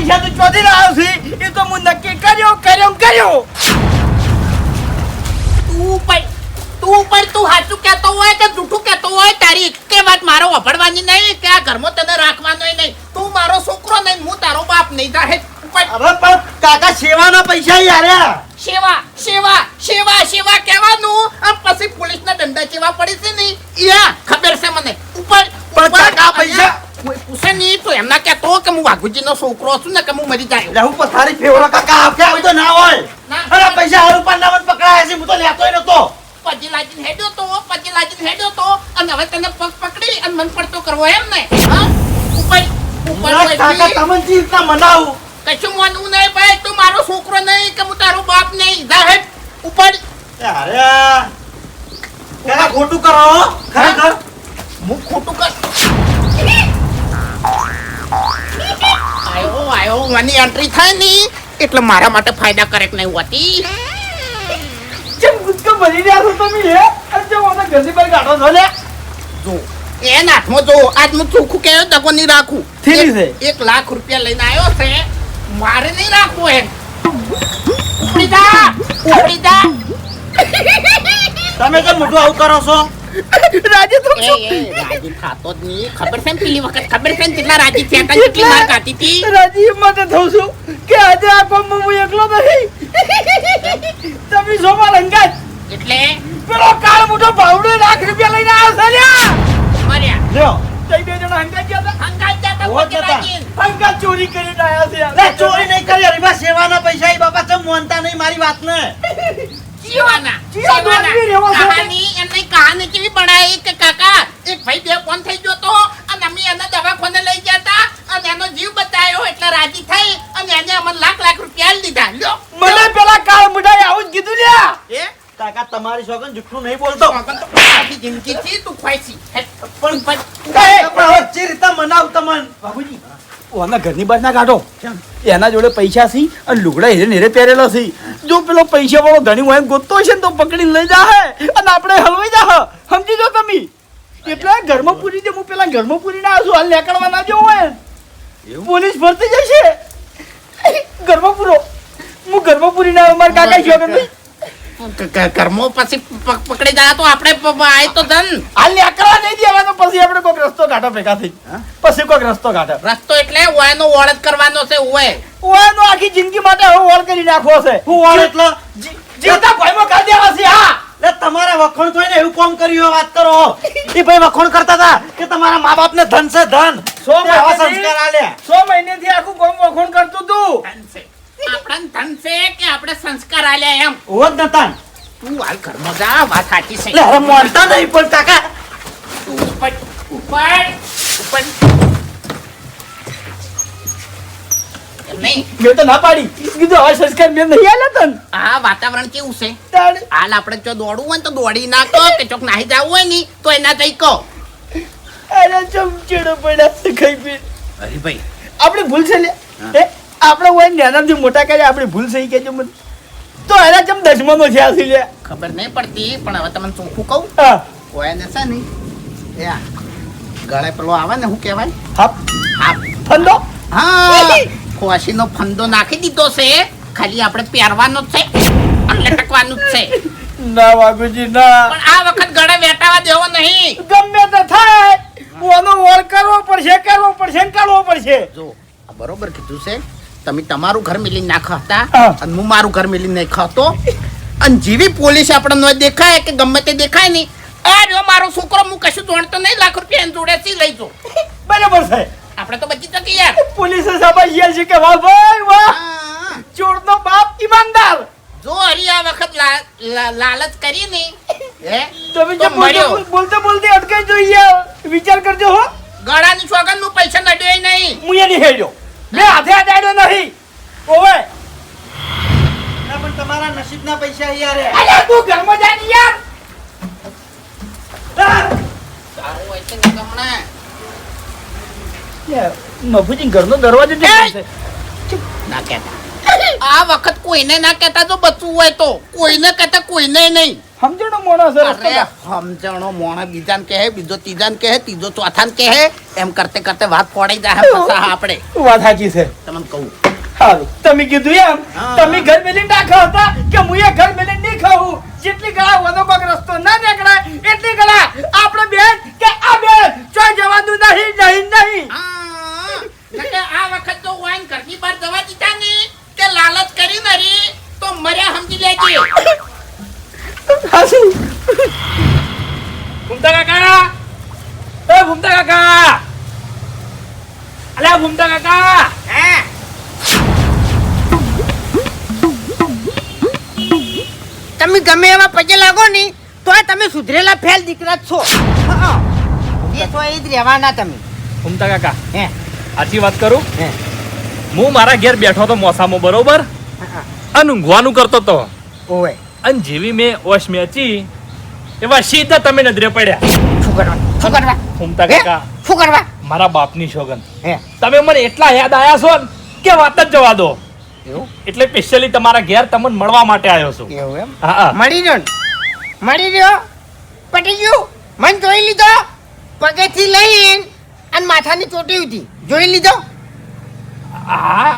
પૈસા તો ચોથી લાવ્યો છે એ તો હું નક્કી કર્યો તું સાચું કહેતો હોય કે જૂઠું કહેતો હોય તારી એકે વાત મારો વફડવાની નહીં કે આ ઘરમાં તને રાખવાનો નહીં. તું મારો છોકરો નહીં, હું તારો બાપ નહીં. જાહે હવે પણ કાકા સેવાના પૈસા યાર સેવા કહેવાનું. આમ પછી પોલીસના દંડા જેવા પડી છે ને યા ખબર છે મને. ઉપર પણ કાકા પૈસા પૂછે નહીં તો એમના કહેતો કે હું વાઘુજીનો છોકરો છું ને કે હું મરી જાય. હું પથારી ફેવરો કાકા આપ્યા તો ના હોય. અરે પૈસા હારું પણ પકડાયા છે, હું તો લેતોય નતો. પછી લાજીને હેડ્યો તો અને હવે તને પગ પકડી અને મન પડતો કરવો એમ ને? હા ઉપર કાકા તમને ચીજના મનાવું કશું માનવું નહીં ભાઈ. તું મારો છોકરો નહીં કે હું તારો બાપ નહીં. જાહેર ઉપર અરે કાકા ખોટું કરો ખરેખર હું ખોટું કર આયો મને એન્ટ્રી થાય ને એટલે મારા માટે ફાયદાકારક નહીં હોતી. કેમ ગુસ્કો ભરી રહ્યા છો તમે હે? અરે જો મને ઘરની બહાર કાઢો છો લે. જો એ નાથમાં જો આજ હું ચોખ્ખું કહેયો દગો નહીં રાખું. ઠીક છે. 1 લાખ રૂપિયા લઈને આવ્યો છે, મારે નહીં રાખવું એમ. ઉપડી જા તમે કેમ મોટું આવું કરો છો? રાજી તો રાજી ખાતો જ નહીં. ખબર છે ને પેલી વખત ખબર છે ને કેટલા રાજી થયા હતા, કેટલી માર ખાતી હતી. રાજી માટે થઉં છું કે આજે આ કોમમાં હું એકલો નહીં. તમે સોમાં રંગાત એટલે પેલો કાળ મોટો ભાવડો 1 લાખ રૂપિયા લઈને આવ્યો છે લ્યા. મર્યા લ્યો તઈ બે જણા હંગાત ગયા હતા. હંગાત જતા હોત જતા. હંગાત ચોરી કરીને આવ્યા છે. લે ચોરી નહીં કરી હરીબા, સેવાના પૈસા એ બાપા તમે માનતા નહીં મારી વાતને. કહાની કેવી બનાવી કે કાકા એક ભાઈ બે ફોન થઈ ગયો તો અને અમે એને દવાખાને લઈ ગયા હતા અને એનો જીવ બચાવ્યો એટલે રાજી થઈ અને એને અમને લાખ રૂપિયા આલી દીધા. લ્યો મને પેલા કાળ મુઢાએ આવું જ કીધું લ્યા. એ કાકા તમારી સોગન જુઠ્ઠું નહીં બોલતો. આખી જિંદગી થી તું ખવાઈસી પણ વચ્ચે રીતે મનાવ તમન બાબુજી ઓના ઘરની બહાર ના કાઢો. એના જોડે પૈસા છે અને લુગડા હેરે પહેરેલો છે. જો પેલો પૈસા વાળો ધણી હોય એમ ગોતતો હશે ને તો પકડીને લઈ જાહે અને આપણે હલવાઈ જાહ. સમજી જો તમે એટલે ઘરમાં પૂરી દે. હું પેલા ઘરમાં પૂરી ના આવશું, હાલ નીકળવા ના જવું હોય પોલીસ ભરતી જશે. ઘરમાં પૂરો હું ઘરમાં પૂરી ના મારા કાકા છે ઘરમાં પછી પકડી જાય તો આપણે આય તો ધન હાલ નીકળવા નહીં દેવાનો. પછી આપણે કોઈક રસ્તો કાઢો ભેગા થઈ. પછી કોઈક રસ્તો કાઢો. રસ્તો એટલે ઓયનો ઓળ જ કરવાનો છે. ઓયનો આખી જિંદગી માટે હવે ઓળ કરી નાખવો છે. હું ઓળ એટલે જીવતા ભયમાં કરી દેવા છે. હા એટલે તમારે વખણ થઈને એવું કામ કર્યું વાત કરો. એ ભાઈ વખણ કરતા હતા કે તમારા મા બાપ ને ધન છે ધન. 100 સંસ્કાર આલ્યા. 100 મહિનેથી આખું કામ વખણ કરતું તું. આપણા ધન છે કે આપણે સંસ્કાર આલ્યા એમ હોત નતા. તું હાલ ઘરમાં જા. વાત સાચી છે. એટલે હવે માનતા નહીં પણ કાકા ઉપર નહીં મેં તો ના પાડી કીધું હવે સંસ્કાર મેં નહીં આલ્યા તન. આ વાતાવરણ કેવું છે તારે હાલ આપણે જો દોડવું હોય ને તો દોડી નાખો કે ચોક નાહી જવું હોય ને તો એના જઈ કહો. અરે ચમચેડો પડ્યા છે ખાઈ પી. અરે ભાઈ આપણે ભૂલ છે લે. આપણે હોય નાનાથી મોટા કર્યા આપણી ભૂલ સહી કેજો મને તો એના ચમ દશમનો છે આ લે. ખબર નહીં પડતી પણ હવે તમને ચોખ્ખું કહું. હા કોઈ ને છે ને એ ગળે પેલો આવે ને શું કહેવાય હાપ હાપ ફંદો. હા ખોસીનો ફંદો નાખી દીધો છે. ખાલી આપણે પહેરવાનો જ છે અને લટકવાનું જ છે. ના વાઘુજી ના પણ આ વખત ગળે વેટાવા દેવો નહીં. ગમે તે થાય ઓનો ઓળ કરવો પડશે કરવો પડશે. જો આ બરોબર કીધું છે. તમે તમારું ઘર મિલી નાખા હતા હા. અને હું મારું ઘર મિલી નહીં ખાતો અને જેવી પોલીસ આપણને ન દેખાય કે ગમે તે દેખાય નહીં આ જો મારો છોકરો હું કશું જોણતો નહીં લાખ રૂપિયા એની જોડે થી લઈ જો. બરાબર છે. આપણે તો બચી શકી યાર. પોલીસે સાબાઈ છે કે વાહ ભાઈ વાહ હા. ચોરનો બાપ ઈમાનદાર. જો હરી આ વખત લાલચ કરી ને તમે તો જે મળ્યો. બોલતે અટકાઈ જોઈએ વિચાર કરજો હો. ગળાની સોગન નું પૈસા નડ્યો નહીં. હું એની હેડ્યો બે હાથે અડાડ્યો નહીં. ઓવે ના પણ તમારા નસીબના પૈસા યાર. અરે તું ઘરમાં જા ને યાર. સારું હોય છે ને હમણાં મફુજી ઘરનો દરવાજો જ છે. ના કહેતા આ વખત કોઈને ના કહેતા જો બચવું હોય તો કોઈને કહેતા કોઈને નહીં. સમજણો મોણસ છે રસ્તો અરે સમજણો મોણે બીજાને કહે, બીજો ત્રીજાને કહે, ત્રીજો ચોથાને કહે, એમ કરતે કરતે વાત ફોડાઈ જાય ફસા આપણે. વાત સાચી છે. તમને કહું હારું તમે કીધું એમ હા. તમે ઘર મેલી ના ખાતા કે હું એ ઘર મેલી નહીં ખાવું. જેટલી ગળા વનો કોક રસ્તો ના નીકળાય એટલી ગળા આપણે બેન કે આ બેન ચોય જવાનું નહીં નહીં નહીં. એટલે આ વખત તો વાઈન ઘરની બહાર જવા દીધા નહીં કે લાલચ કરી નરી તો મર્યા સમજી લેજે. હાસી ભૂમતા કાકા, એ ભૂમતા કાકા, અલ્યા ભૂમતા કાકા. હે તમે ગમે એવા પગે લાગો ની તો તમે સુધરેલા ફેલ દીકરા જ છો. એ તો એ જ રહેવાના તમે. ભૂમતા કાકા, હે સાચી વાત કરું, હે હું મારા ઘેર બેઠો તો મોસામાં બરોબર અને ઊંઘવાનું કરતો તો ઓય અને જેવી મેં ઓશ મેચી એવા સીધા તમે નજરે પડ્યા. શું કરવા શું કરવા ભૂમતા હે? કાકા, શું કરવા મારા બાપની સોગન, હે તમે મને એટલા યાદ આયા છો ને કે વાત જ જવા દો. એવું એટલે સ્પેશિયલી તમારા ઘેર તમને મળવા માટે આવ્યો છું. એવું એમ હા હા. મળી રહ્યો ને? મળી રહ્યો પટી ગયું મન જોઈ લીધો પગેથી લઈને અને માથાની ચોટી હતી જોઈ લીધો હા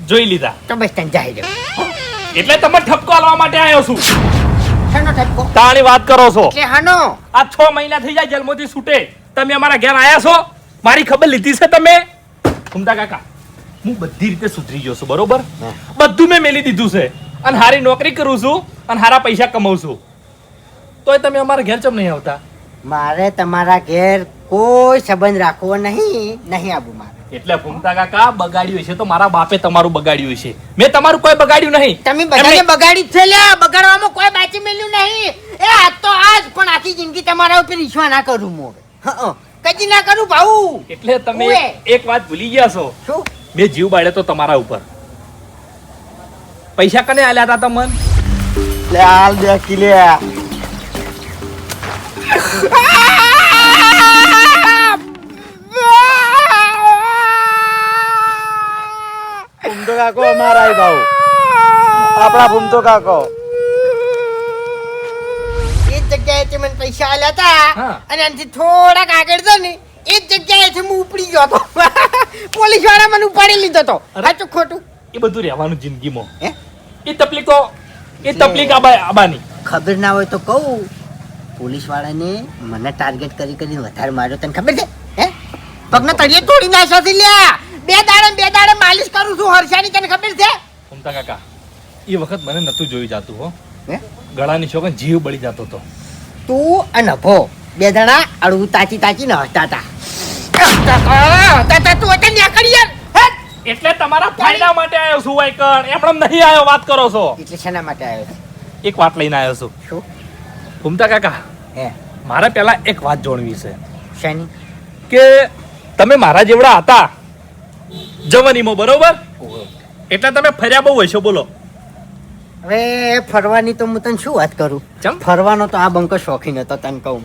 જોઈ લીધા. તો બસ તને જાય રહ્યો એટલે તમે ઠપકો આલવા માટે આવ્યો છું. શાનો ઠપકો તાણી વાત કરો છો. એટલે હાનો આ 6 મહિના થઈ જાય જેલમાંથી છૂટે તમે અમારા ઘેર આયા છો, મારી ખબર લીધી છે તમે. ભૂમતા કાકા, હું બધી રીતે સુધરી ગયો છું બરોબર, બધું મેં મેલી દીધું છે અને હારી નોકરી કરું છું અને હારા પૈસા કમાઉં છું, તોય તમે અમારા ઘેર ચમ નહીં આવતા? મારે તમારા ઘેર કોઈ સંબંધ રાખવો નહીં આવું મારે. એટલે ભૂમતા કાકા, બગાડ્યું છે તો મારા બાપે તમારું બગાડ્યું છે, મેં તમારું કોઈ બગાડ્યું નહીં. તમે બધાને બગાડી છે લ્યા, બગાડવામાં કોઈ બાકી મેલ્યું નહીં. એ આજ તો આજ પણ આખી જિંદગી તમારા ઉપર ઈશ્વર ના કરું હું કદી ના કરું ભાઉ. એટલે તમે ઓએ. એક વાત ભૂલી ગયા છો, શું મેં જીવ બાળ્યો તો તમારા ઉપર. પૈસા કને આલ્યા હતા તમને? લે હાલ બે કિલ્યા ભૂમતો કાકો અમારા આઈ ભાવ આપણા ભૂમતો કાકો એ જ જગ્યાએથી મને પૈસા આલ્યા હતા હા. અને આનાથી થોડાક આગળ છે ને એ જ જગ્યાએથી હું ઉપડી ગયો હતો. પોલીસ વાળા મને ઉપાડી લીધો હતો. અરે. સાચું ખોટું એ બધું રહેવાનું જિંદગીમાં. હે એ તકલીફ તો એ તકલીફ આબાની. ખબર ના હોય તો કહું પોલીસ વાળાને મને ટાર્ગેટ કરીને વધારે માર્યો તને ખબર છે હે પગના તળિયે તોડી નાખ્યો છે લ્યા. બે દાડે માલિશ કરું છું હર્ષાની તને ખબર છે ભૂમતા કાકા, એ વખત મને નતું જોઈ જાતું હો, હે ગળાની છોકન જીવ બળી જતો હતો. તું અને ભો બે જણા અડવું તાચી ને હસતા હતા તું હતા ન્યા કરી યાર હે? એટલે તમારા ફાયદા માટે આવ્યો છું વાયકણ, એમણે નહીં આવ્યો. વાત કરો છો? એટલે શેના માટે આવ્યો છે? એક વાત લઈને આવ્યો છું. શું ભૂમતા કાકા, હે મારે પહેલા એક વાત જોણવી છે શેની કે તમે મારા જેવડા હતા જવાનીમાં બરોબર, એટલે તમે ફર્યા બહુ હશો. બોલો હવે ફરવાની તો હું તને શું વાત કરું ચમ? ફરવાનો તો આ બંકો શોખીન હતો તને કહું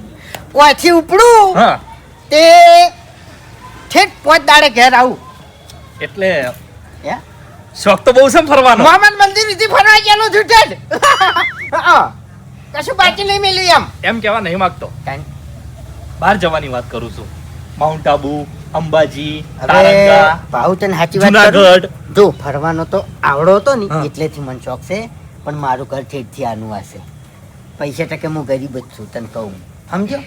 ઓછી ઉપડું હા, તે ઠેઠ 5 દાડે ઘેર આવું એટલે હે શોખ તો બહુ છે ને ફરવાનો. મોહમ્મદ મંદિર સુધી ફરવા ગયેલો છું ઠેઠ કશું બાકી નહીં મેલ્યું એમ કહેવા નહીં માંગતો, એમ બહાર જવાની વાત કરું છું. માઉન્ટ આબુ, અંબાજી, હવે તારંગા, ભાઉ તને સાચી વાત કરું જુનાગઢ. જો ફરવાનો તો આવડો હતો ને હા. એટલેથી મને શોખ છે પણ મારું ઘર ઠેઠથી આનું હશે પૈસા ટકે હું ગરીબ જ છું તને કહું સમજો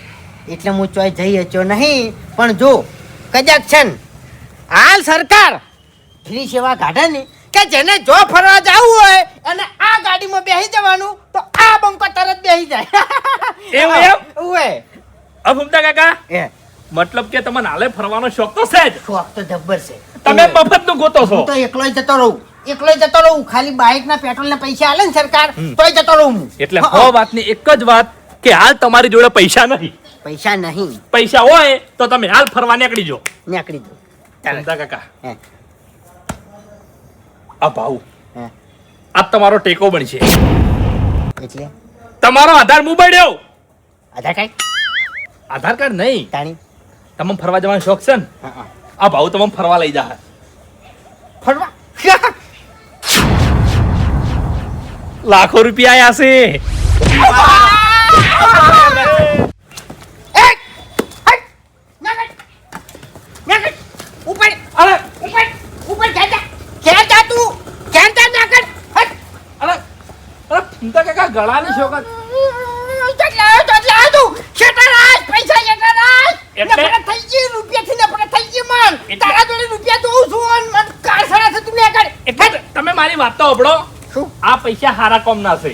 એટલે હું ચોય જઈ હચ્યો નહીં પણ જો કદાચ છે ને હાલ સરકાર ફ્રી સેવા કાઢે ને કે જેને જો ફરવા જવું હોય અને આ ગાડીમાં બેસી જવાનું તો આ બંકો તરત બેસી જાય એવું એમ? ઓએ આ ભૂમતા કાકા, એ મતલબ કે તમને હાલે ફરવાનો શોખ તો છે જ, શોખ તો જબ્બર છે તમે મફત નું ગોતો છો. હું તો એકલો જતો રહું ખાલી બાઇક ના પેટ્રોલ ના પૈસા આલે ને સરકાર તોય જતો રહું હું. એટલે હા, હો વાતની એક જ વાત કે હાલ તમારી જોડે પૈસા નથી. પૈસા નહીં પૈસા હોય તો તમે હાલ ફરવા નીકળી જાઓ. નીકળી દો ભૂમતા કાકા, હે આ ભાવ હે આ તમારો ટેકો બનશે. એટલે તમારો આધાર મોબાઈલ આધાર કાર્ડ આધાર કાર્ડ નહીં, તાણી તમે ફરવા જવાનો શોખ છે ને, હા, હા. આ ભાવ તમને ફરવા લઈ જા. ફરવા લાખો રૂપિયા આયા છે ઉપર અરે ઉપર ઉપર ક્યાં જા તું ક્યાં જા નાકર અરે અરે ફૂમતા કાકા ગળાની શોખત પૈસા એટલે? થઈ ગઈ રૂપિયાથી નફરત થઈ ગઈ મન એટલે? તારા જોડે રૂપિયા જોઉં છું અને મન કારસારા છે તું ને આગળ એટલે તમે મારી વાત તો સાંભળો. શું આ પૈસા હારા કોમ ના છે,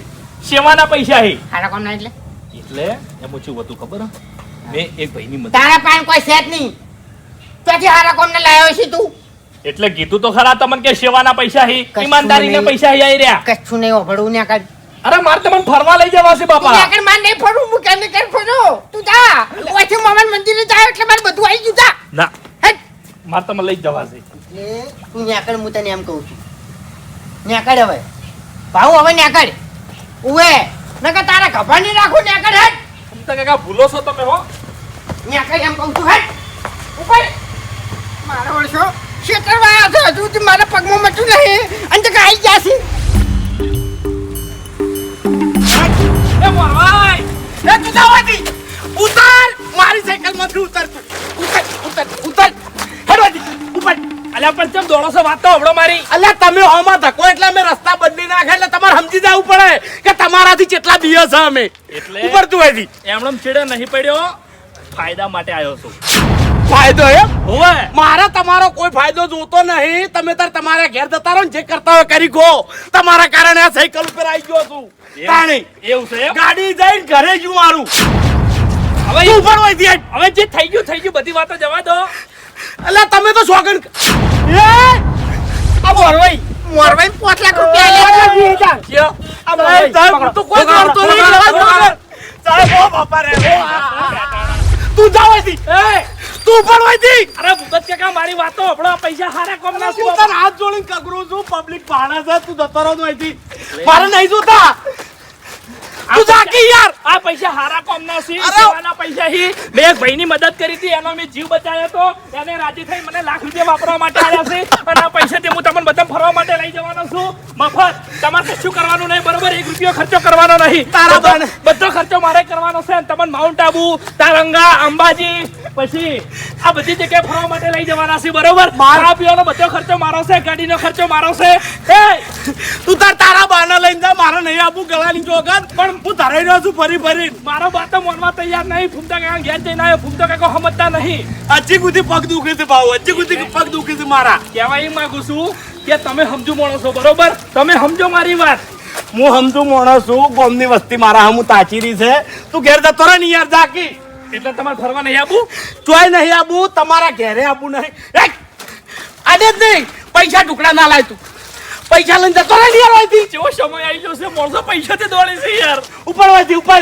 સેવાના પૈસા હે. હારા કોણ ના એટલે એટલે એમ શું હતું ખબર હે? મેં એક ભાઈની મદદ તારા પાસે કોઈ સેટ નહીં ત્યાંથી હારા કોણ ને લાવ્યો છે તું એટલે કીધું તો ખરા તમને કે સેવાના પૈસા હે, કશું ઈમાનદારીના નહીં. પૈસા હે આઈ રહ્યા. કચ્છું નહીં ઓભળવું ને આગળ અરે મારે તમને ફરવા લઈ જવા છે તું બાપા. આગળ માર નહીં ફરું હું કેમ કર ફરો તું જા ઓથી મામા મંદિરે જાય એટલે મારે બધું આવી ગયું જા ના હેટ મારે તમે લઈ જવા છે. એટલે તું ન્યાકડ હું તને એમ કહું છું ન્યાકડ હવે ભાવ હવે ન્યાકડ ઉવે નકર તારા ગભા નહીં રાખું ન્યાકડ હેટ ફૂમતા કાકા ભૂલો છો તમે હો. ન્યાકડ એમ કહું છું હેટ ઉપર મારો ઓળશો ક્ષેત્રમાં આવ્યો છે હજુ સુધી મારા પગમાં મચ્યું નહીં અને તો આવી ગયા છે એ મોરવાઈ, એ તું જવાથી ઉતાર મારી સાયકલ માંથી ઉતાર તું ઉતાર ઉતાર ઉતાર હેડવાથી ઉપર અલ્યા પણ ચમ દોડો છો? વાત તો સાંભળો મારી. અલ્યા તમે હોમાં ધક્કો એટલે અમે રસ્તા બદલી નાખે એટલે તમારે સમજી જવું પડે કે તમારાથી કેટલા દિવસ છે અમે એટલે? ઉપર તું એથી એમણમ છેડે નહીં પડ્યો, ફાયદા માટે આવ્યો છું. ફાયદો એમ હોવે મારે તમારો કોઈ ફાયદો જોતો નહીં. તમે તાર તમારા ઘેર જતા રહો ને જે કરતા હોય કરી ગો. તમારા કારણે આ સાયકલ ઉપર આવી ગયો છું તાણી એવું છે એમ? ગાડી જઈને ઘરે જ મારું હવે તું ઉપર હોય ત્યાં હવે જે થઈ ગયું બધી વાતો જવા દો. અલ્યા તમે તો શોગન આ મોરવાઈ મોરવાઈ 5 લાખ રૂપિયા લે કયો? આ મોરવાઈ સાહેબ, તું કોઈ કરતો નહીં. સાહેબ, ઓ બાપા રે, ઓ તું જાવ અહીંથી. તું ઉપર હોય થી. અરે ભૂપત કાકા મારી વાતો સાંભળો, આ પૈસા હારા કોમ ના હું તને હાથ જોડીને કગરું છું. પબ્લિક ભાડા છે. તું જતો રહો છું અહીંથી. મારે નહીં જોતા. તું જાકી યાર. આ પૈસા હારા કોમ ના છે, અરે! સેવાના પૈસા છે. મેં એક ભાઈની મદદ કરી હતી, એનો મેં જીવ બચાવ્યો હતો. એને રાજી થઈ મને લાખ રૂપિયા વાપરવા માટે આવ્યા છે અને આ પૈસાથી હું તમને બધા ફરવા માટે લઈ જવાનો છું મફત. તમારે કશું કરવાનું નહીં, બરોબર? 1 રૂપિયો ખર્ચો કરવાનો નહીં. તારા બધો- બધો ખર્ચો મારે કરવાનો છે. અને તમને માઉન્ટ આબુ, તારંગા, અંબાજી, પછી આ બધી જગ્યાએ ફરવા માટે લઈ જવાના છે, બરોબર? ખાવા પીવાનો બધો ખર્ચો મારો છે, ગાડીનો ખર્ચો મારો છે. તું તારા બાના લઈને જા. મારે નહીં આપું ગળાની ચોગન. પણ હું ધરાઈ રહ્યો છું ફરી ફરી. મારો વાત તો માનવા તૈયાર નહીં. ફૂમતા કાકા ઘેર જઈને આવ્યો, ફૂમતા કાકા સમજતા નહીં. હજી સુધી પગ દુખે છે ભાવ. હજી સુધી પગ દુખે છે મારા. કહેવા એ માંગુ છું કે તમે સમજુ માણો છો, બરોબર? તમે સમજો મારી વાત. હું સમજુ માણસ છું. ગોમની વસ્તી મારા હમું તાચીરી છે. તું ઘેર જતો રહે ને યાર જાકી. એટલે તમારે ફરવા નહીં આપું? ચોય નહીં આપું. તમારા ઘેરે આપું નહીં. આજે જ નહીં. પૈસા ટુકડા ના લાય તું. પૈસા લઈને જતો રહે ને યાર અહીંથી. જેવો સમય આવી ગયો છે, માણસો પૈસાથી દોડે છે યાર. ઉપર વાંચી ઉપર.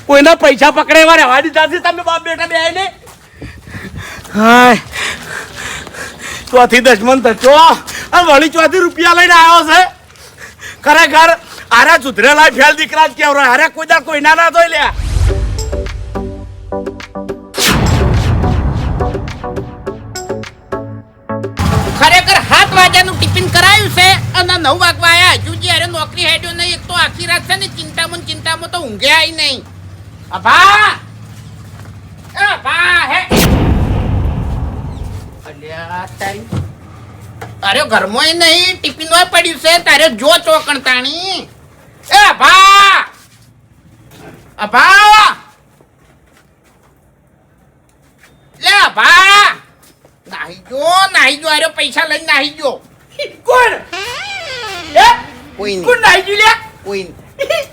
કોઈના પૈસા પકડે વારે હવા દીધા છે તમે બાપ બેટા બે ને. હાય ચોથી દશમન થચો અને વળી ચોથી રૂપિયા લઈને આવ્યો છે. ખરેખર આરા સુધરેલા ફેલ દીકરા જ કેવરા. હારે કોઈ દા કોઈના ના ધોઈ લ્યા. ખરેખર 7 વાગ્યાનું ટિફિન કરાયું છે અને 9 વાગવા આયા હજુ જ્યારે નોકરી હેડ્યો નહીં. એક તો આખી રાત છે ને ચિંતામાં તો ઊંઘે આવી નહીં. અભા એ અભા હે અલ્યા તારી અરે ઘરમાં નહીં ટિફિન માં પડ્યું છે. તારે જો ચોકણ તાણી. એ અભા અભા લે અભા નાહી જો અરે પૈસા લઈને નાહી જો. કોણ એ કોઈ નહીં કોણ નાઈ લ્યા. કોઈ નહીં.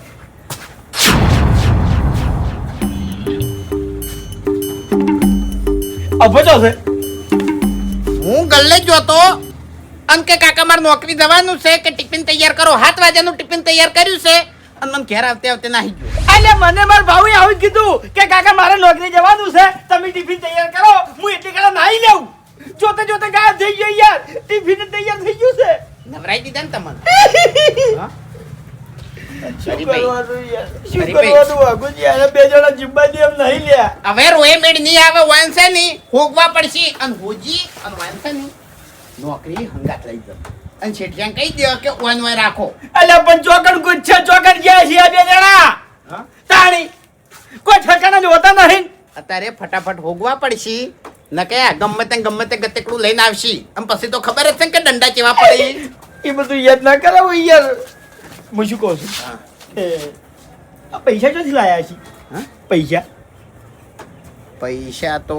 અભજો છે. હું ગલ્લે જ જોતો અને કે કાકા મારે નોકરી જવાનું છે કે ટિફિન તૈયાર કરો. 7 વાગ્યાનું ટિફિન તૈયાર કર્યું છે અને મને ઘેર આવતે આવતે નાહી ગયો. એટલે મને મારા ભાવે આવું જ કીધું કે કાકા મારે નોકરી જવાનું છે, તમે ટિફિન તૈયાર કરો, હું એટલી કડા નાહી લઉં. જોતે જોતે ગાયબ થઈ ગયો યાર. ટિફિન તૈયાર થઈ ગયું છે. નવરાઈ દીધા ને તમને. હા? શું ભાઈ. કરવાનું યાર? શું અરે ભાઈ. કરવાનું વાઘુજી? આને બે જણા જિમ્બાજી એમ નહીં લ્યા. હવે રોએ મેડ નહીં આવે વાંસે નહીં હોગવા પડશે અને હોજી અને વાંસે નહીં નોકરી હંગાત લઈ જાવ. અને શેઠિયાને કહી દો કે ઓન વાય રાખો. અલ્યા પણ ચોકડ ગુચ્છા ચોકડ ગયા છે આ બે જણા તાણી કોઈ ઠકાણા જ હોતા નહીં અત્યારે ફટાફટ હોગવા પડશે ન કે ગમે તે ગતેકડું લઈને આવશી અને પછી તો ખબર જ છે કે દંડા કેવા પડે. એ બધું યાદ ના કરાવો યાર હું શું કહું છું આ પૈસા ક્યાંથી લાયા છે હા? પૈસા પૈસા તો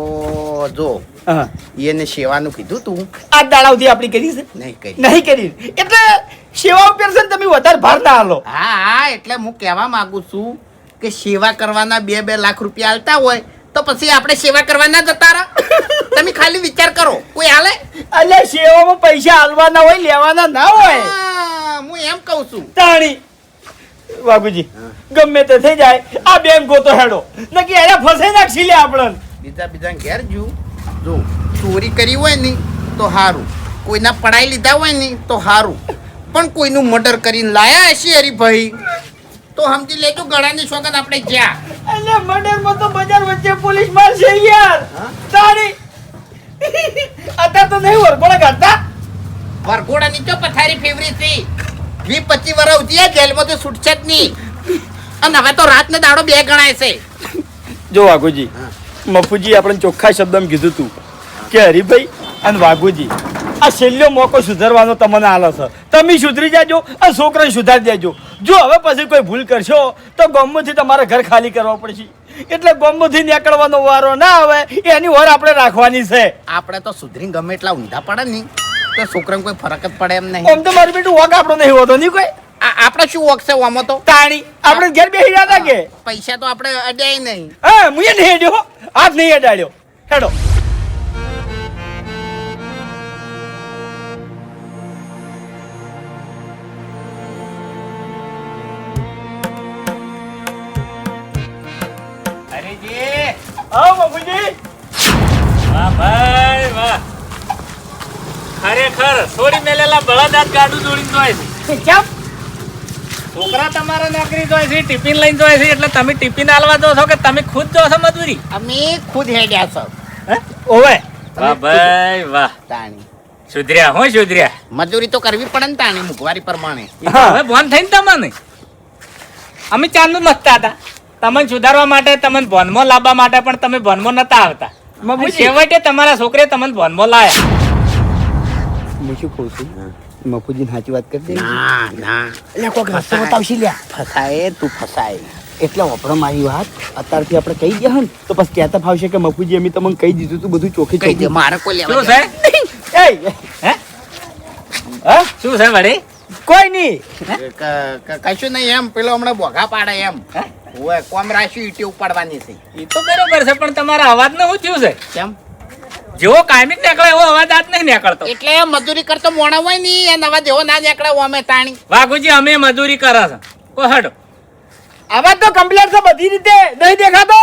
જો હા એને સેવાનું કીધું તું આ દાડાવથી આપણી કરી છે નહીં કરી. નહીં કરી એટલે સેવા ઉપર છે ને તમે વધારે ભાર ના હાલો હા એટલે હું કહેવા માંગુ છું કે સેવા કરવાના 2 લાખ રૂપિયા આલતા હોય તો પછી આપણે સેવા કરવાના જતા રહા. તમે ખાલી વિચાર કરો કોઈ હાલે. એટલે સેવામાં પૈસા હાલવાના હોય લેવાના ના હોય હા, હું એમ કહું છું. તાણી બાબુજી ગમે તે થઈ જાય આ બેંક ગોતો હેડો નકી એને ફસાઈ નાખશી લે આપણને બીજા ઘેર જો ચોરી કરી હોય ને તો હારું, કોઈના પડાઈ લીધા હોય ને તો હારું, પણ કોઈનું મર્ડર કરીને લાયા હશે હરીભાઈ તો સમજી લેજો ગળાની સોગંદ આપણે જ્યાં. એટલે મર્ડરમાં તો બજાર વચ્ચે પોલીસ મારશે યાર તાણી અત્યારે તો નહીં વરઘોડા કાઢતા વરઘોડાની તો પથારી ફેવરી છે 20-25 વર્ષ સુધી આ જેલમાં તો છૂટશે જ નહીં. અને હવે તો રાત ને દાડો 2 ગણાય છે. જો વાઘુજી મફુજી આપણે ચોખ્ખા શબ્દમાં કીધું તું કે હરીભાઈ અને વાઘુજી આ છેલ્લો મોકો સુધારવાનો તમને આલો છે તમે સુધરી જાજો અને છોકરાને સુધારી દેજો જો હવે પછી કોઈ ભૂલ કરશો તો ગામમાંથી તમારે ઘર ખાલી કરવા પડશે એટલે ગામમાંથી નીકળવાનો વારો ના આવે એની ઓર આપણે રાખવાની છે આપણે તો સુધરી ગમે એટલા ઊંધા પડે ને તો છોકરાને કોઈ ફરક જ પડે એમ નહીં. આમ તો મારી બેટું વોક આપણો નહીં હોતો નહીં કોઈ આપણે શું વોકશે આમાં તો તાણી આપણે ઘેર બેસી રહ્યા હતા કે પૈસા તો આપણે અડ્યાય નહીં. હા હું એ નહીં હેડ્યો હાથ નહીં અડાડ્યો હેડો હરીજી હા બાપુજી વાહ ભાઈ વાહ ખરેખર છોડી મેલેલા બળદાત ગાડું દોડીને જોય છે કેમ છોકરા તમારા નોકરી જોય છે ટિફિન લઈને જોય છે એટલે તમે ટિફિન આલવા દો છો કે તમે ખુદ જો છો મજૂરી અમે ખુદ હેડ્યા છો. ઓવે વાહ ભાઈ વાહ તાણી સુધર્યા હો સુધર્યા મજૂરી તો કરવી પડે ને તાણી મોંઘવારી પ્રમાણે. હવે ભોન થઈને તમને અમે ચાંદનું મસ્તા હતા તમને સુધારવા માટે તમને ભોનમાં લાવવા માટે પણ તમે ભોનમાં નતા આવતા અને છેવટે તમારા છોકરે તમને ભોનમાં લાયા હું શું કહું છું મફુજી સાચી વાત કરી દે ના એટલે કોઈક રસ્તો બતાવશી લ્યા ફસાય તું ફસાય. એટલે વાપરો મારી વાત અત્યારથી આપણે કહી ગયા હે ને તો પછી કહેતા ફાવશે કે મફુજી અમે તમને કહી દીધું તું બધું ચોખ્ખી કહી દે ચોખ્ખું મારે કોઈ શું લેવા છે એ હે હા શું છે વળી કોઈ નહીં કશું નહીં એમ પેલો હમણાં બોઘા પાડે એમ. ઓય કોમ રાશી ઈટી ઉપાડવાની છે. એ તો બરોબર છે પણ તમારા અવાજ ને શું થયું છે કેમ જેવો કાયમી નીકળે એવો અવાજ આજ નહીં નીકળતો એટલે મજૂરી કરતો મોણા હોય ને એ નવા જેવો ના નીકળે અમે તાણી. વાઘુજી અમે મજૂરી કરે છે કો હડો આવા તો કમ્પ્લેટ છે બધી રીતે નહીં દેખાતો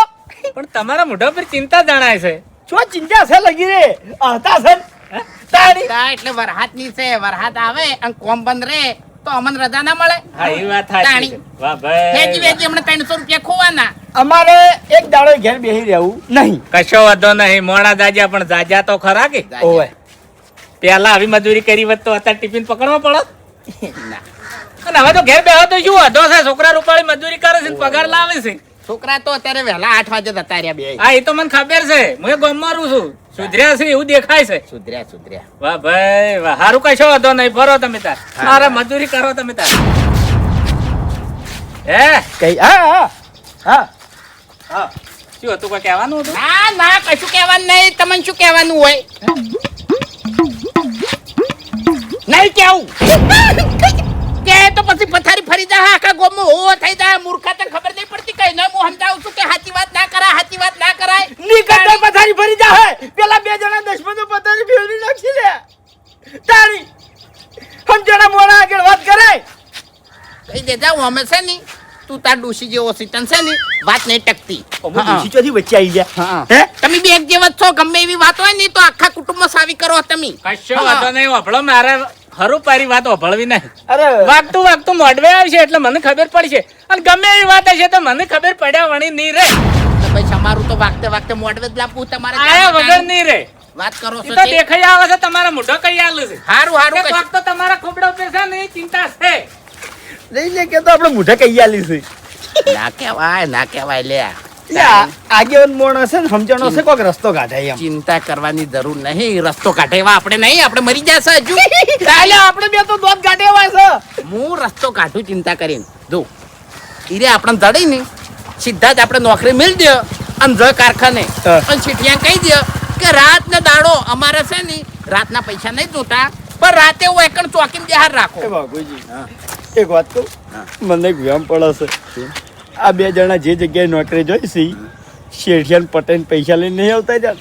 પણ તમારા મોઢા પર ચિંતા જણાય છે શું ચિંતા છે લગી રે હતા છે ને? તારી તા એટલે વરહાતની છે વરહાત આવે અને કોમ બંધ રહે તો અમને રજા ના મળે. હા એ વાત સાચી તાણી. છે વાહ ભાઈ વેચી વેચી હમણાં 300 રૂપિયા ખોવાના. અમારે એક દાડો ઘેર બેસી રહેવું નહીં કશો વાંધો નહીં મોડા જાજ્યા પણ જાજ્યા તો ખરા કે ઓવે પેલા આવી મજૂરી કરી હોત તો અત્યારે ટિફિન પકડવા પડત ના. અને હવે તો ઘેર બેહો તો શું વાંધો છે છોકરા રૂપાળી મજૂરી કરે છે ને પગાર લાવે છે છોકરા તો અત્યારે વહેલા 8 વાગે જતા રહ્યા બે. હા એ તો મને ખબર છે હું એ ગામમાં રહું છું સુધર્યા છે એવું દેખાય છે સુધર્યા. વાહ ભાઈ વાહ હારું કશો વાંધો નહીં ફરો તમે તાર મારે મજૂરી કરો તમે તાર હે કઈ હા હા હા શું હતું કોઈ કહેવાનું હતું ના કશું કહેવાનું નહીં. તમને શું કહેવાનું હોય નહીં કેવું કે તો પછી પથારી ફરી જાય આખા ગોમમાં હો થઈ જાય મૂર્ખા તને ખબર નહીં પડતી કઈ નહીં. હું સમજાવું છું કે સાચી વાત ના કરાય નીકળતા પથારી ફરી જાય પેલા બે જણા દશમનો પથારી ફેરવી નાખી લે તારી સમજણા મોડા આગળ વાત કરાય કહી દેજા હું અમે છે ની તું તાર ડોશી જેવો સીતન છે ની વાત નહીં ટકતી. ચોથી વચ્ચે આવી ગયા હે તમે બે એક જેવા જ છો ગમે એવી વાત હોય ને તો આખા કુટુંબમાં સાવી કરો તમે. કશો વાંધો નહીં વાપડો મારે હરું પારી વાત વાપરવી નહીં અરે વાગતું મોડવે આવશે એટલે મને ખબર પડશે અને ગમે એવી વાત હશે તો મને ખબર પડ્યા વણી નહીં રે તો ભાઈ તમારું તો વાગતે મોડવે જ લાપવું તમારે આયા વગર નહીં રે વાત કરો એ છો તો તે. દેખાઈ આવે છે તમારા મોઢો કઈ આલે છે હારું એક કશું. વાગ તો તમારા ખૂબ નહીં ચિંતા છે. લઈ લે કે તો આપણે મોઢે કહી આલી છે ના કહેવાય લે લે, આગેવાન મોણ હશે ને સમજણો હશે કોક રસ્તો કાઢે એમ ચિંતા કરવાની જરૂર નહીં. રસ્તો કાઢે એવા આપણે નહીં, આપણે મરી જશે હજુ. ચાલે આપણે બે તો દોત કાઢે એવા છે હું રસ્તો કાઢું ચિંતા કરીને. જો ઈરે આપણે દડી ને સીધા જ આપણે નોકરી મેળ દે અને જ કારખાને હા. અને છીટિયા કહી દે કે રાત ને દાડો અમારે છે ને રાતના પૈસા નહીં જોતા, પણ રાતે હું એકણ ચોકીને બહાર રાખો. એ બાપુજી એક વાત કહું મને એક વ્યામ પડે છે આ બે જણા જે જગ્યાએ નોકરી જોઈ છે શેઠિયાન પટેલ પૈસા લઈને નહીં આવતા યાર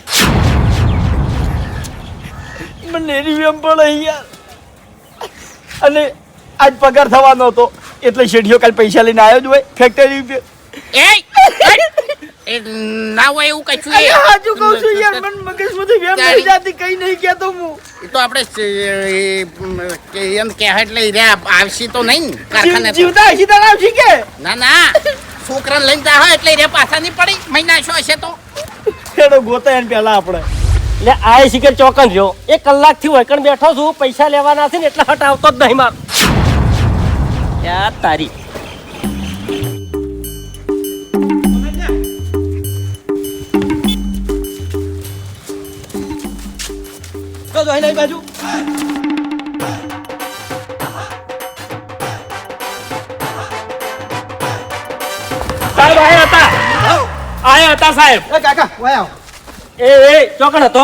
મને એની વ્યામ પડે યાર અને આજ પગાર થવાનો હતો એટલે શેઠિયો કાલ પૈસા લઈને આવ્યો જ હોય ફેક્ટરી ઉપર એ ના હોય એવું કશું એ. સાચું કહું છું યાર મને મગજમાંથી વ્યામ નહીં જાતી કઈ નહીં કહેતો હું એ તો આપણે એમ કહેવાય એટલે ઈરે આવશે તો નહીં ને કારખાને તો. જીવતા હજી તને આવશે કે ના છોકરાને લઈને જા એટલે ઈરે પાછા નહીં પડી મહિના શું હશે તો. ખેડો ગોતા એને પેલા આપણે એટલે આ શિખર ચોકન રહ્યો 1 કલાકથી વૈકણ બેઠો છું પૈસા લેવાના છે ને એટલે હટ આવતો જ નહીં માર યાર તારી તો જોઈ લઈ બાજુ સાહેબ આયા હતા સાહેબ. એ કાકા વાય આવો એ ચોકન હતો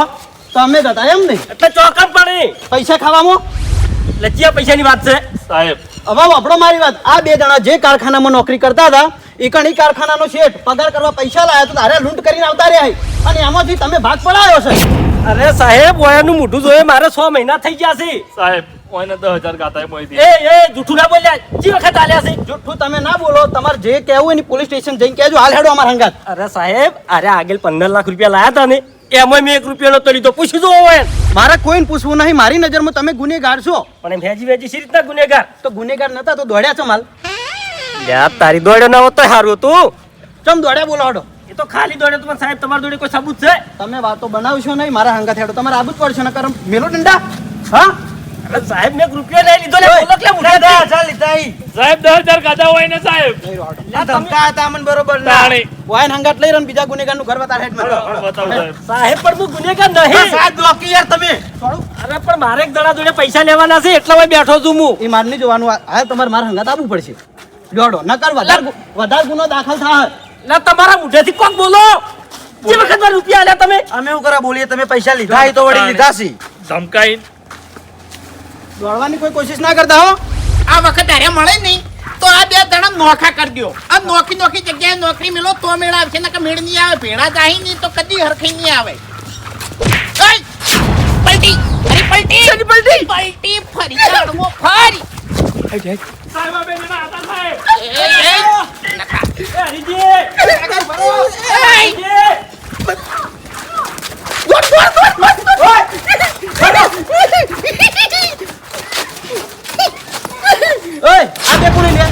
તમે જ હતા એમ નહીં એટલે ચોકન પડી પૈસા ખાવામાં લચ્યા પૈસાની વાત છે સાહેબ હવે આપણો મારી વાત આ બે જણા જે કારખાનામાં નોકરી કરતા હતા એ કણી કારખાનાનો શેઠ પગાર કરવા પૈસા લાયા તો તારે લૂંટ કરીને આવતા રહ્યા અને એમાંથી તમે ભાગ પડાયો છે અરે સાહેબ ઓયાનું મોઢું જોયે મારે 6 મહિના થઈ ગયા છે સાહેબ ઓને 10,000 ગાતા મોઈથી. એ જૂઠું ના બોલ્યા જી વખત આલ્યા છે જુઠ્ઠું તમે ના બોલો તમારે જે કહેવું એની પોલીસ સ્ટેશન જઈને કહેજો હાલ હેડો અમારા હંગાત અરે સાહેબ અરે આગળ 15 લાખ રૂપિયા લાયા હતા ને એમાં મેં 1 રૂપિયાનો તો લીધો પૂછી જો હોય મારે કોઈને પૂછવું નહીં મારી નજરમાં તમે ગુનેગાર છો પણ એમ વેજી સી રીતના ગુનેગાર તો ગુનેગાર નતા તો દોડ્યા છો માલ યાર તારી દોડ્યો ના હોત તો સારું હતું ચમ દોડ્યા બોલો હેડો એ તો ખાલી દોડ્યો તો પણ સાહેબ તમારી જોડે કોઈ સબૂત છે તમે વાતો બનાવશો નહીં મારા હંગાત હેડો તમારે આબુ જ પડશે ને કરમ મેલો ડંડા હા અરે સાહેબ મેં 1 રૂપિયો નહીં લીધો લે બોલો કે મુઠા સાહેબ 10,000 ગાતા હોય ને સાહેબ. ધમકા હતા અમને બરોબર તાણી. વાયન હંગાત લઈ રહ્યો બીજા ગુનેગારનું ઘર બતાડે હેડ બતાવો સાહેબ. સાહેબ પણ હું ગુનેગાર નહીં સાહેબ લોકી યાર તમે અરે પણ મારે એક દડા જોડે પૈસા લેવાના છે એટલે હવે બેઠો છું હું એ માર નહીં જોવાનું આ તમારે મારા હંગાત આવવું પડશે જોડો નકર વધારે ગુનો દાખલ થાય ના તમારા મુઠેથી કોક બોલો જે વખત માં રૂપિયા આલ્યા તમે અમે એવું કરા બોલીએ તમે પૈસા લીધા તો વળી લીધા છે ધમકાઈને દોડવાની કોઈ કોશિશ ના કરતા હો આ વખત અરે મળે નહીં તો આ બે જણા નોખા કરી દો. આ નોખી જગ્યાએ નોકરી મેળો તો મેળ આવશે ને કે મેળ નહીં આવે. ભેળા જાય નહીં તો કદી હરખી નહીં આવે. ઓય! પલટી ફરી કાઢવો ફરી. સાહેબ આ બે જણા હતા સાહેબ. એ, નખા. એ હરીજી ઓય આ બે કોને લે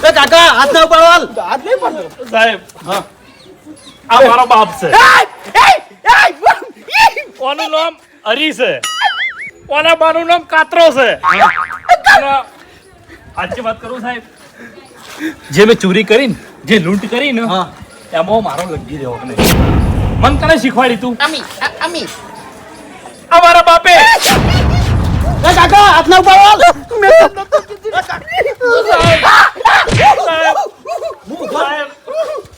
એ કાકા હાથ ના ઉપાડવાલ હાથ નહીં પડતો સાહેબ આ મારો બાપ છે. ઓનું નામ હરી છે. ઓના બાનું નામ કાતરો છે. અને સાચી વાત કરું સાહેબ જે મેં ચોરી કરીને જે લૂંટ કરી ને હા એમાં મારો લગી રહ્યો નહીં. મન તને શીખવાડી તું અમી અમારા બાપે એ કાકા હાથ ના ઉપાડવાલ સાહેબ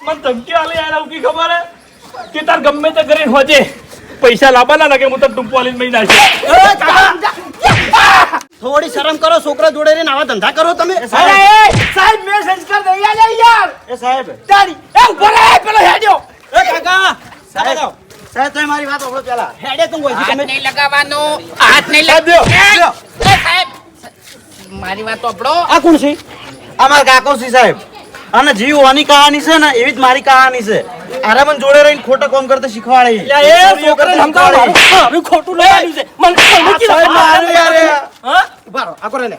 મને ધમકી આલી યાર આવું કી ખબર હે કે તાર ગમે તે કરીને હોજે પૈસા લાવવાના લાગે હું તને ટૂંપો આલીને મહી નાખી. થોડી શરમ કરો છોકરા જોડે રહીને આવા ધંધા કરો તમે સાહેબ મેં સંસ્કાર દઈ આલ્યા યાર એ સાહેબ તારી એ ઉભો રહે પેલો હેડ્યો એ કાકા સાહેબ સાહેબ તમે મારી વાત સાંભળો પેલા હેડે તું કોઈ હાથ તમે નહીં લગાવવાનો. હાથ નહીં સાહેબ, દ્યો, દ્યો. સાહેબ મારી વાત સાંભળો. આ કોણ છે અમાર કાકો છે સાહેબ અને જીવ વાની કહાની છે ને એવી જ મારી કહાની છે આરે મને જોડે રહીને ખોટા કામ કરતા શીખવાડે એ છોકરાને ધમકાવો હવે ખોટું લગાડ્યું છે મને મૂકી દો. હા ઉભા રહો આકો રે લે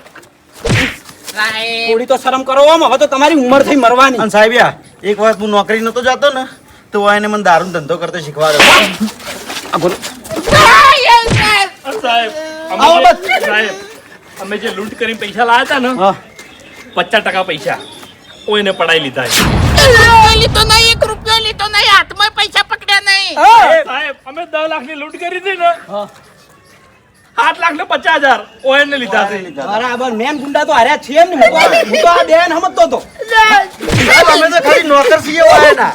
સાહેબ થોડી તો શરમ કરો આમ હવે તો તમારી ઉંમર થઈ મરવાની અને સાહેબ એક વખત હું નોકરી નતો જતો ને તો એને મને દારૂ ધંધો કરતો શીખવાડ્યો સાહેબ આવો બસ. સાહેબ અમે જે લૂંટ કરીને પૈસા લાયા હતા ને હા 50% પૈસા કોઈને પડાઈ લીધા છે. લીધો નહીં, 1 રૂપિયો લીધો નહીં, હાથમાં પૈસા પકડ્યા નહીં. સાહેબ અમે 10 લાખની લૂંટ કરી હતી ને 7,50,000 ઓયને લીધા છે. બરાબર મેન ગુંડા તો હાર્યા છે એમ ને હું તો આ બેન સમજતો હતો અમે તો ખાલી નોકર છીએ વાયના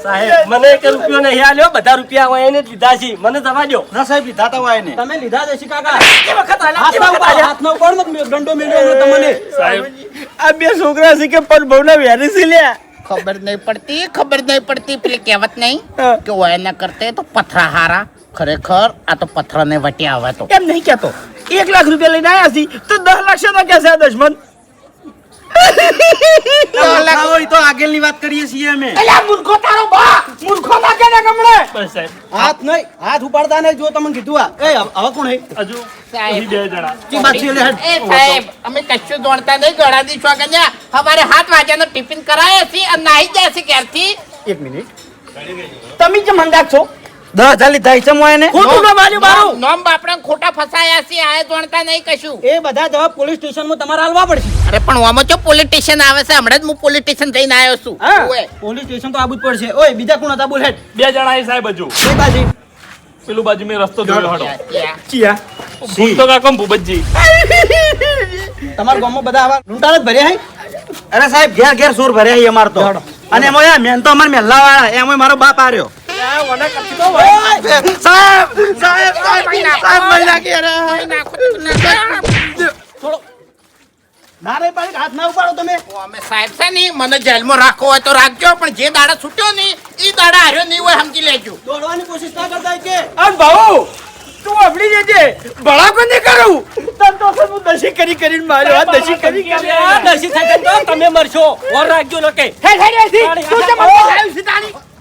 સાહેબ મને 1 રૂપિયો નહીં આલ્યો, બધા રૂપિયા હોય એને જ લીધા છે. મને જવા દો. ના સાહેબ લીધા તા વાયને તમે લીધા દેશી કાકા હાથનો ઉપાડ મત દંડો મેલ્યો તમને સાહેબ આ બે છોકરા છે કે પણ બહુના વેરી છે લ્યા ખબર નહીં પડતી પેલી કહેવત નહીં કે ઓયના કરતે તો પથરા હારા. ખરેખર આ તો પથરાને વટ્યા આવે તો. એમ નહીં કેતો 1 લાખ રૂપિયા લઈને આયા છી તો 10 લાખ છે તો કે છે દશમન તો આગળની વાત કરીએ છીએ અમે બસ સાહેબ હાથ નહીં હાથ ઉપાડતા નહીં જો તમને કીધું આ એ હવે કોણ હે હજુ સાહેબ. હજી 2 જણા કી વાત છે લે હેડ એ સાહેબ અમે કશું દોડતા નહીં, ગળા દી છો ગણ્યા. હવારે 7 વાગ્યાનો ટિફિન કરાયા છે અને નાહી જાય છે ક્યારથી. 1 મિનિટ તમે જે મંગાક છો 10,000 લીધા છે મોય ને ખોટું ના માર્યું મારું નોમ બાપડા ખોટા ફસાયા છે, આ દોડતા નહીં કશું. એ બધા જવાબ પોલીસ સ્ટેશનમાં તમારે હાલવા પડશે અરે પણ આમાં જો પોલીસ સ્ટેશન આવે છે, હમણાં જ હું પોલીસ સ્ટેશન જઈને આવ્યો છું. હા ઓય. પોલીસ સ્ટેશન તો આબુ જ પડશે ઓય બીજા કોણ હતા બોલ હેડ 2 જણા છે સાહેબ હજુ કઈ બાજુ પેલું બાજુ મેં રસ્તો જોયો હડો ત્યાં. ચિયા ભૂલતો કાકા ભૂપતજી તમારા ગામમાં બધા આવા લૂંટાર જ ભર્યા હે અરે સાહેબ ઘેર ઘેર સોર ભર્યા હે અમાર તો અને એમાં મેન તો અમાર મેલ્લા વાળા એમાં મારો બાપ આર્યો સાહેબ મહિલા કે અરે ના રે પાડી હાથ ના ઉપાડો તમે ઓ, અમે સાહેબ છે ને મને જેલમાં રાખવો હોય તો રાખજો, પણ જે દાડા છૂટ્યો ને એ દાડા હાર્યો નહીં હોય સમજી લેજો. દોડવાની કોશિશ ના કરતા કે અન ભાઉ તું આપડી જજે ભડાકો નહીં કરું તન તો હું દશી કરીને માર્યો આ દશી કરી આ દસી થાય તો તમે મરશો. ઓર રાખજો લોકે.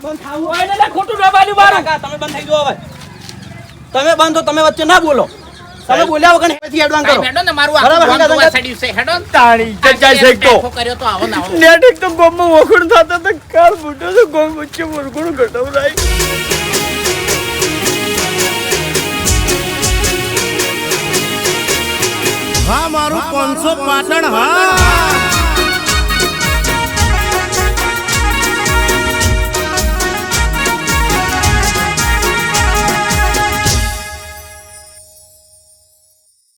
બંધ થાવું હોય ને ખોટું ના બાલ્યું મારું. કાકા તમે બંધ થઈ જાઓ હવે તમે બંધ તો તમે વચ્ચે ના બોલો તમે બોલ્યા વગર હેડથી એડવાન્સ કરો સાહેબ, હેડો ને મારું બરાબર, આખું ગામ હંગાત, જોવા સડ્યું છે. હેડો ને. તાણી આ જજાઈ જે શકતો ટેફો કર્યો તો આવો ને આવો. નેટ એક તો ગોમમાં વખણ થતો તો કાળ મોટો તો ગોમ વચ્ચે મોરગુણ ઘટવરાય હા મારું 500 પાટણ હા